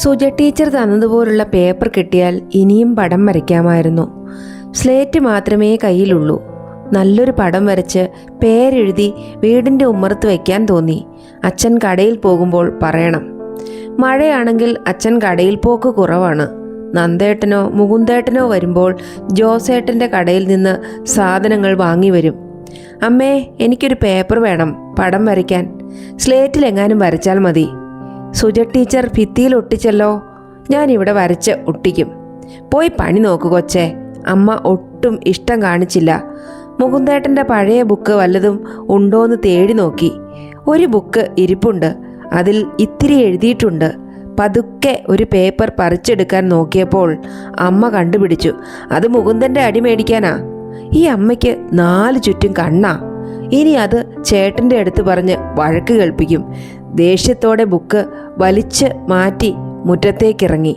Suja teacher തന്നതുപോലുള്ള paper കിട്ടിയാൽ ഇനിയും പടം വരയ്ക്കാമായിരുന്നു. സ്ലേറ്റ് മാത്രമേ കയ്യിലുള്ളൂ. നല്ലൊരു പടം വരച്ച് പേരെഴുതി വീടിൻ്റെ ഉമ്മറത്ത് വയ്ക്കാൻ തോന്നി. അച്ഛൻ കടയിൽ പോകുമ്പോൾ പറയണം. മഴയാണെങ്കിൽ അച്ഛൻ കടയിൽ പോക്ക് കുറവാണ്. നന്ദേട്ടനോ മുകുന്ദേട്ടനോ വരുമ്പോൾ ജോസേട്ടൻ്റെ കടയിൽ നിന്ന് സാധനങ്ങൾ വാങ്ങി വരും. അമ്മേ, എനിക്കൊരു പേപ്പർ വേണം പടം വരയ്ക്കാൻ. സ്ലേറ്റിലെങ്ങാനും വരച്ചാൽ മതി. സുജ ടീച്ചർ ഭിത്തിയിൽ ഒട്ടിച്ചല്ലോ, ഞാൻ ഇവിടെ വരച്ച് ഒട്ടിക്കും. പോയി പണി നോക്കു കൊച്ചേ. അമ്മ ഒട്ടും ഇഷ്ടം കാണിച്ചില്ല. മുകുന്ദേട്ടൻ്റെ പഴയ ബുക്ക് വല്ലതും ഉണ്ടോയെന്ന് തേടി നോക്കി. ഒരു ബുക്ക് ഇരിപ്പുണ്ട്. അതിൽ ഇത്തിരി എഴുതിയിട്ടുണ്ട്. പതുക്കെ ഒരു പേപ്പർ പറിച്ചെടുക്കാൻ നോക്കിയപ്പോൾ അമ്മ കണ്ടുപിടിച്ചു. അത് മുകുന്ദൻ്റെ അടി മേടിക്കാനാ. ഈ അമ്മയ്ക്ക് 4 ചുറ്റും കണ്ണാ. ഇനി അത് ചേട്ടൻ്റെ അടുത്ത് പറഞ്ഞ് വഴക്ക് കേൾപ്പിക്കും. ദേഷ്യത്തോടെ ബുക്ക് വലിച്ച് മാറ്റി മുറ്റത്തേക്കിറങ്ങി.